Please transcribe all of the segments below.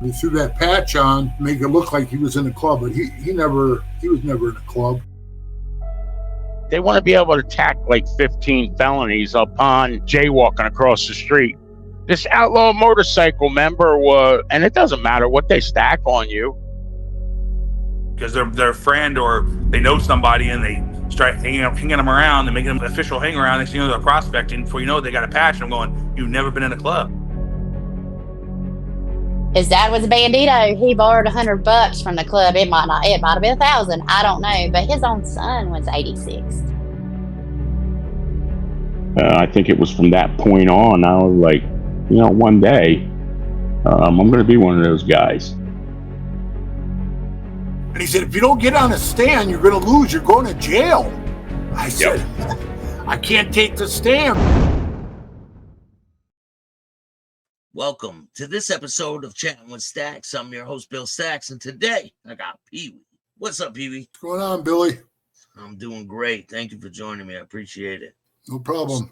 He threw that patch on to make it look like he was in a club, but he was never in a club. They want to be able to tack like 15 felonies upon jaywalking across the street. This outlaw motorcycle member and it doesn't matter what they stack on you. Because they're a friend or they know somebody and they start hanging them around and making them an official hang around. Next thing you know, they're prospecting. Before you know it, they got a patch and I'm going, you've never been in a club. His dad was a bandito. He borrowed $100 from the club. It might have been 1,000. I don't know. But his own son was 86. I think it was from that point on, I was like, one day, I'm going to be one of those guys. And he said, if you don't get on a stand, you're going to lose. You're going to jail. I said, yep. I can't take the stand. Welcome to this episode of Chattin with Staxx. I'm your host, Bill Staxx, and today I got PeeWee. What's up, PeeWee? What's going on, Billy? I'm doing great. Thank you for joining me. I appreciate it. No problem.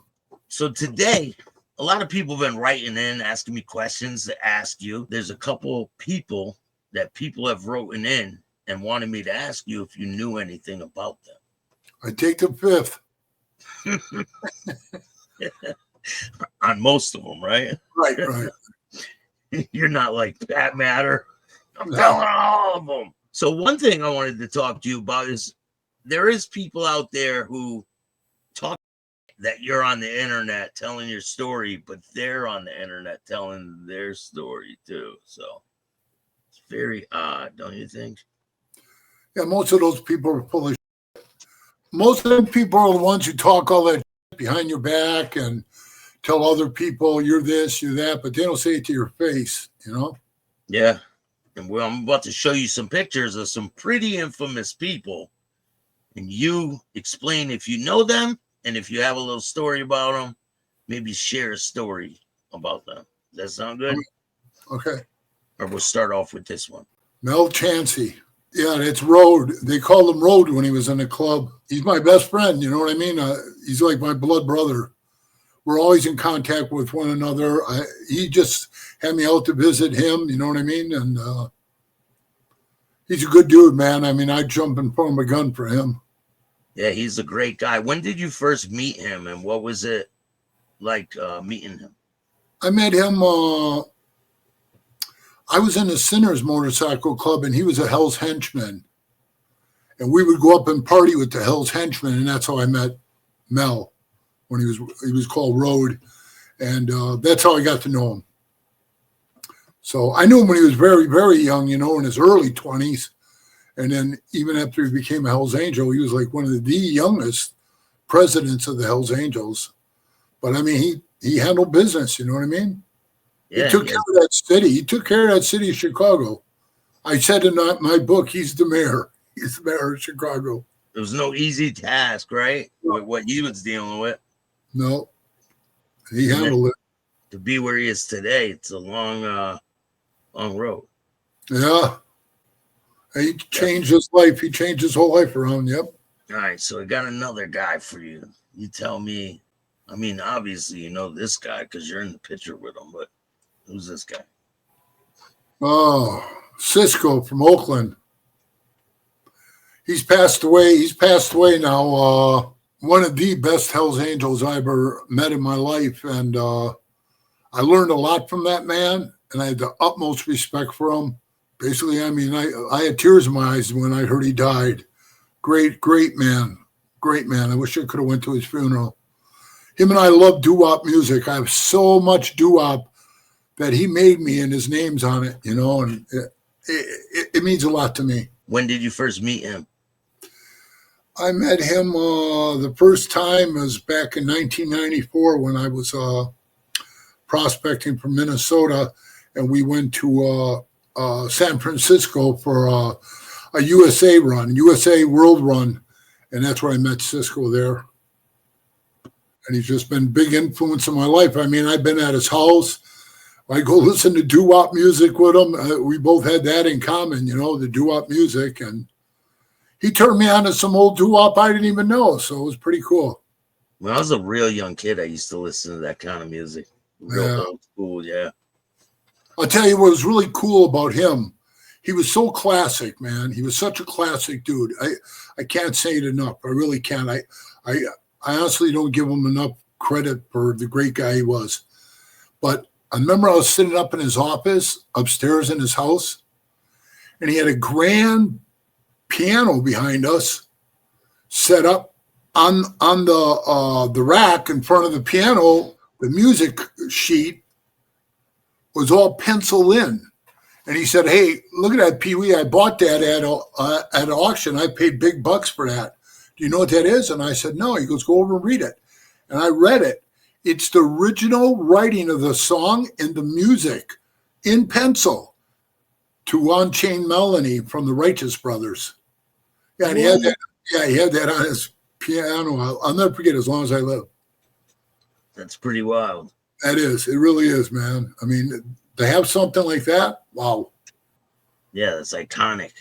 So today, a lot of people have been writing in, asking me questions to ask you. There's a couple people that people have written in and wanted me to ask you if you knew anything about them. I take the fifth. On most of them, right? Right. You're not like Pat Matter. I'm telling all of them. So one thing I wanted to talk to you about is there is people out there who talk that you're on the internet telling your story, but they're on the internet telling their story too. So it's very odd, don't you think? Yeah, most of those people are full of shit. Most of them people are the ones who talk all that shit behind your back and tell other people you're this, you're that, but they don't say it to your face, Yeah. And I'm about to show you some pictures of some pretty infamous people. And you explain if you know them, and if you have a little story about them, maybe share a story about them. Does that sound good? Okay. Or we'll start off with this one. Mel Chancey. Yeah, it's Road. They called him Road when he was in the club. He's my best friend, you know what I mean? He's like my blood brother. We're always in contact with one another. He just had me out to visit him, you know what I mean? And he's a good dude, man. I mean, I'd jump in front of a gun for him. Yeah, he's a great guy. When did you first meet him, and what was it like meeting him? I met him. I was in the Sinners Motorcycle Club, and he was a Hell's Henchman. And we would go up and party with the Hell's Henchmen, and that's how I met Mel when he was called Road. And that's how I got to know him. So I knew him when he was very, very young, in his early 20s. And then even after he became a Hells Angel, he was like one of the youngest presidents of the Hells Angels. But I mean, he handled business, you know what I mean? Yeah, he took care of that city. He took care of that city of Chicago. I said in my book, he's the mayor. He's the mayor of Chicago. It was no easy task, right? With what he was dealing with. No. He handled it. To be where he is today, it's a long road. Yeah. He changed his life. He changed his whole life around. Yep. All right. So I got another guy for you. You tell me. I mean, obviously, you know this guy because you're in the picture with him. But who's this guy? Oh, Cisco from Oakland. He's passed away. He's passed away now. One of the best Hells Angels I ever met in my life. And I learned a lot from that man. And I had the utmost respect for him. Basically, I mean, I had tears in my eyes when I heard he died. Great man. Great man. I wish I could have went to his funeral. Him and I love doo-wop music. I have so much doo-wop that he made me and his name's on it, and it means a lot to me. When did you first meet him? I met him the first time was back in 1994 when I was prospecting from Minnesota, and we went to San Francisco for a USA World Run, and that's where I met Cisco there. And he's just been a big influence in my life. I mean, I've been at his house. I go listen to doo-wop music with him. We both had that in common, the doo-wop music. And he turned me on to some old doo-wop I didn't even know, so it was pretty cool. When I was a real young kid, I used to listen to that kind of music. Real old school, yeah. I'll tell you what was really cool about him. He was so classic, man. He was such a classic dude. I can't say it enough. I really can't. I honestly don't give him enough credit for the great guy he was. But I remember I was sitting up in his office upstairs in his house, and he had a grand piano behind us set up on the rack in front of the piano. The music sheet was all penciled in. And he said, hey, look at that, PeeWee. I bought that at an auction. I paid big bucks for that. Do you know what that is? And I said, no. He goes, go over and read it. And I read it. It's the original writing of the song and the music in pencil to Unchained Melody from the Righteous Brothers. Yeah, and he had that. Yeah, he had that on his piano. I'll never forget as long as I live. That's pretty wild. That is. It really is, man. I mean, to have something like that, wow. Yeah, that's iconic.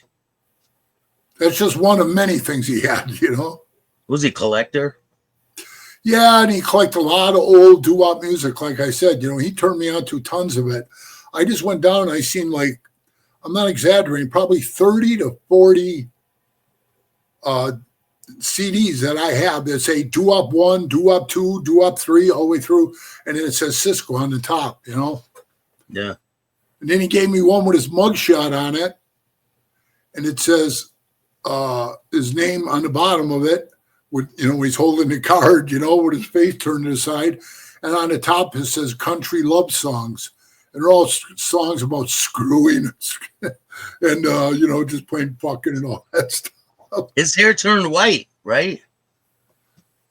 That's just one of many things he had, you know. Was he a collector? Yeah, and he collected a lot of old doo-wop music. Like I said, you know, he turned me on to tons of it. I just went down and I seen, like, I'm not exaggerating, probably 30 to 40 CDs that I have that say doo-wop 1, doo-wop 2, doo-wop 3, all the way through. And then it says Cisco on the top, you know. Yeah. And then he gave me one with his mugshot on it. And it says his name on the bottom of it. With, you know, he's holding the card, you know, with his face turned to the side. And on the top, it says country love songs. And they're all songs about screwing and, you know, just plain fucking and all that stuff. His hair turned white, right?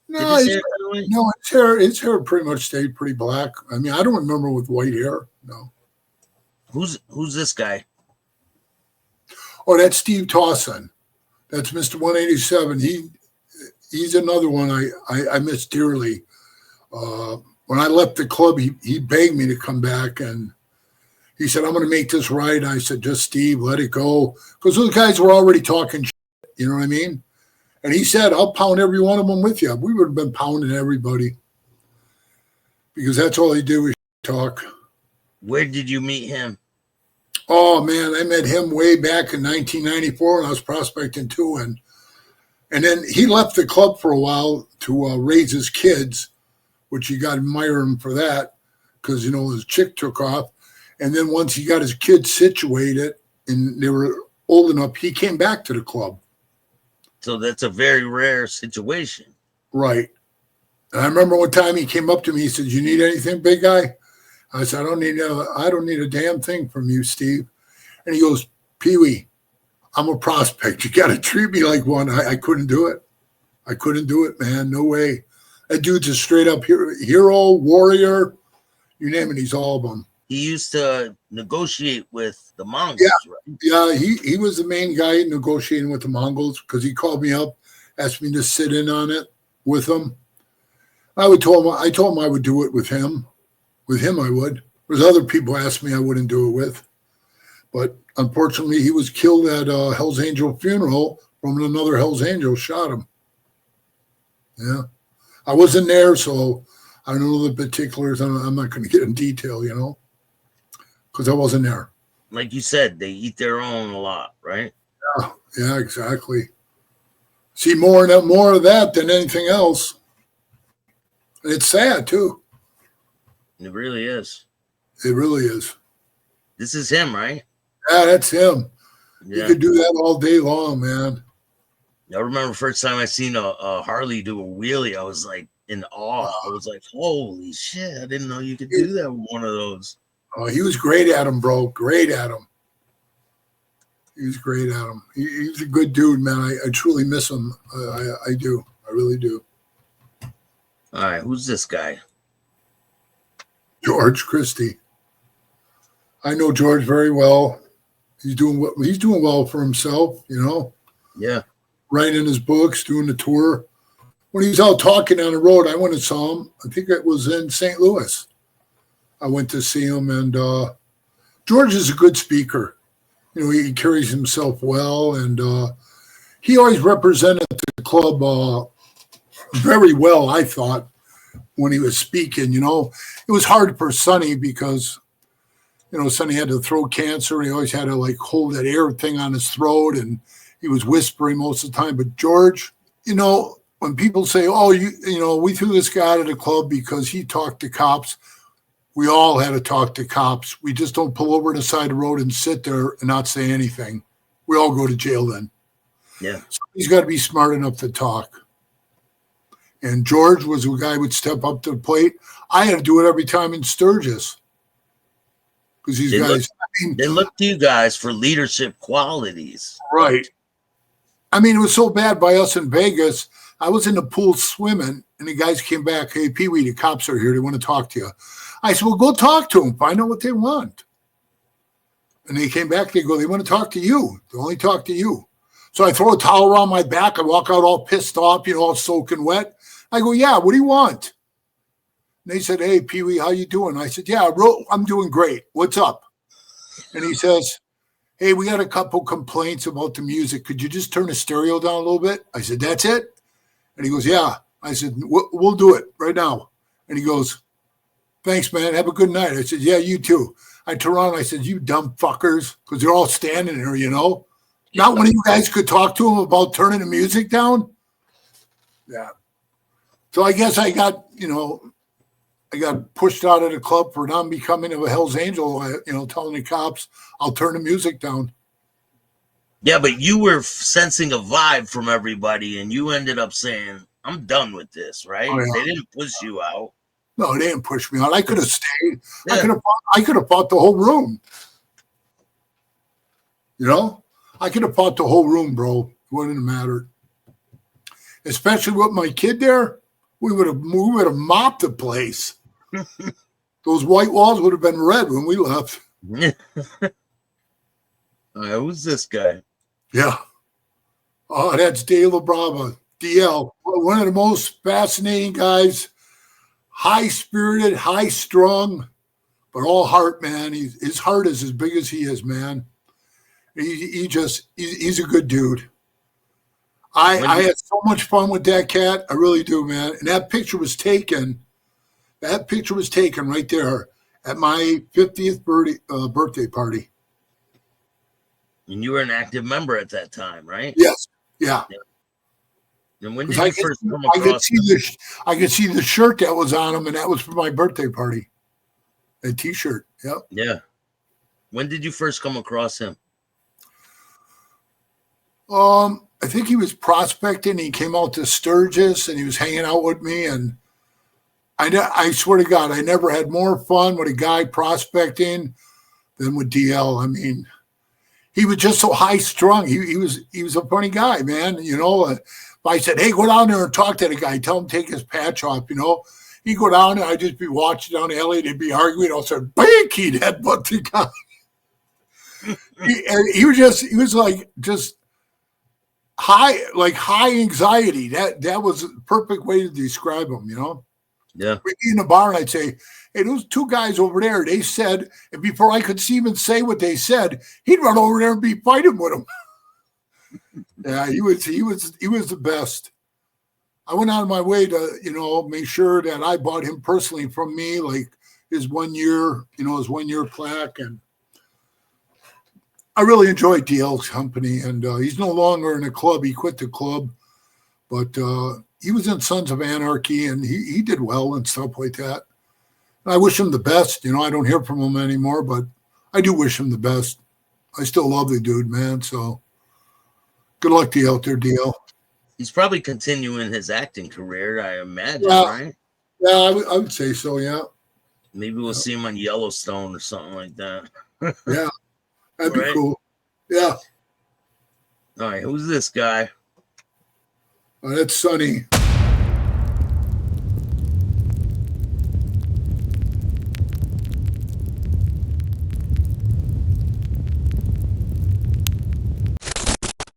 No, his hair pretty much stayed pretty black. I mean, I don't remember with white hair. No. Who's this guy? Oh, that's Steve Towson. That's Mr. 187. He's another one I miss dearly. When I left the club, he begged me to come back, and he said, I'm going to make this right. And I said, just Steve, let it go. Because those guys were already talking shit, you know what I mean? And he said, I'll pound every one of them with you. We would have been pounding everybody. Because that's all he did was talk. Where did you meet him? Oh, man, I met him way back in 1994 when I was prospecting too. And then he left the club for a while to raise his kids, which you got to admire him for that because, you know, his chick took off. And then once he got his kids situated and they were old enough, he came back to the club. So that's a very rare situation. Right. And I remember one time he came up to me, he said, you need anything, big guy? I said, I don't need a damn thing from you, Steve. And he goes, PeeWee, I'm a prospect. You got to treat me like one. I couldn't do it. I couldn't do it, man. No way. That dude's a straight up hero, warrior, you name it, he's all of them. He used to negotiate with the Mongols, right? Yeah, he was the main guy negotiating with the Mongols because he called me up, asked me to sit in on it with him. I told him I would do it with him. With him, I would. There's other people asked me I wouldn't do it with. But unfortunately, he was killed at a Hell's Angel funeral from another Hell's Angel shot him. Yeah. I wasn't there, so I don't know the particulars. I'm not going to get in detail, you know, because I wasn't there. Like you said, they eat their own a lot, right? Yeah, exactly. See more of that than anything else. And it's sad, too. It really is. It really is. This is him, right? Yeah, that's him. Yeah. You could do that all day long, man. I remember first time I seen a Harley do a wheelie, I was like in awe. I was like, holy shit, I didn't know you could do that with one of those. Oh, he was great at him, bro. Great at him. He was great at him. He's a good dude, man. I truly miss him. I do. I really do. All right, who's this guy? George Christie. I know George very well. He's doing well for himself, you know. Yeah. Writing his books, doing the tour. When he was out talking on the road, I went and saw him. I think it was in St. Louis. I went to see him, and George is a good speaker. You know, he carries himself well, and he always represented the club very well, I thought, when he was speaking. You know, it was hard for Sonny because Sonny had the throat cancer, and he always had to like hold that air thing on his throat, and he was whispering most of the time. But George, when people say, "Oh, we threw this guy out of the club because he talked to cops," we all had to talk to cops. We just don't pull over to the side of the road and sit there and not say anything. We all go to jail then. Yeah. So he's got to be smart enough to talk. And George was a guy who would step up to the plate. I had to do it every time in Sturgis. Because these guys, they look to you guys for leadership qualities. Right. I mean, it was so bad by us in Vegas. I was in the pool swimming, and the guys came back. "Hey, PeeWee, the cops are here. They want to talk to you." I said, "Well, go talk to them. Find out what they want." And they came back. They go, "They want to talk to you. They only talk to you." So I throw a towel around my back. I walk out all pissed off, all soaking wet. I go, "Yeah, what do you want?" And they said, "Hey, PeeWee, how you doing?" I said, "Yeah, I'm doing great. What's up?" And he says, "Hey, we got a couple complaints about the music. Could you just turn the stereo down a little bit?" I said, "That's it?" And he goes, "Yeah." I said, "We'll do it right now." And he goes, "Thanks, man. Have a good night." I said, "Yeah, you too." I turned around and I said, "You dumb fuckers," because they're all standing there, Not one of you guys could talk to him about turning the music down. Yeah. So I guess I got pushed out of the club for not becoming a Hell's Angel, telling the cops I'll turn the music down. Yeah, but you were sensing a vibe from everybody, and you ended up saying, "I'm done with this," right? Oh, yeah. They didn't push you out. No, they didn't push me out. I could have stayed. Yeah. I could have fought the whole room. I could have fought the whole room, bro. It wouldn't have mattered. Especially with my kid there, we would have mopped the place. Those white walls would have been red when we left. Who's this guy? Yeah. Oh, that's De La Brava, DL. One of the most fascinating guys. High-spirited, high-strung, but all heart, man. His heart is as big as he is, man. He's a good dude. I had so much fun with that cat. I really do, man. And that picture was taken right there at my 50th birthday party. And you were an active member at that time, right? Yes. Yeah. And when did you first come across I could see the shirt that was on him, and that was for my birthday party. A T-shirt. Yep. Yeah. When did you first come across him? I think he was prospecting. He came out to Sturgis, and he was hanging out with me. And I swear to God, I never had more fun with a guy prospecting than with DL. I mean, he was just so high strung. He was a funny guy, man. If I said, "Hey, go down there and talk to the guy, tell him to take his patch off," he'd go down there. I'd just be watching down the alley. They'd be arguing. I'll say, "Bink!" He'd headbutt the guy. he was like just high anxiety. That was the perfect way to describe him. Yeah. We'd be in the bar, and I'd say, "Hey, those two guys over there, they said," and before I could even say what they said, he'd run over there and be fighting with them. Yeah, he was the best. I went out of my way to, make sure that I bought him personally from me, like his 1 year, his 1 year plaque. And I really enjoyed DL's company. And he's no longer in the club. He quit the club, but he was in Sons of Anarchy, and he did well and stuff like that. And I wish him the best. I don't hear from him anymore, but I do wish him the best. I still love the dude, man. So good luck to you out there, DL. He's probably continuing his acting career, I imagine, right? Yeah, I would say so, yeah. Maybe we'll see him on Yellowstone or something like that. Yeah, that'd be cool. Yeah. All right, who's this guy? That's Sonny.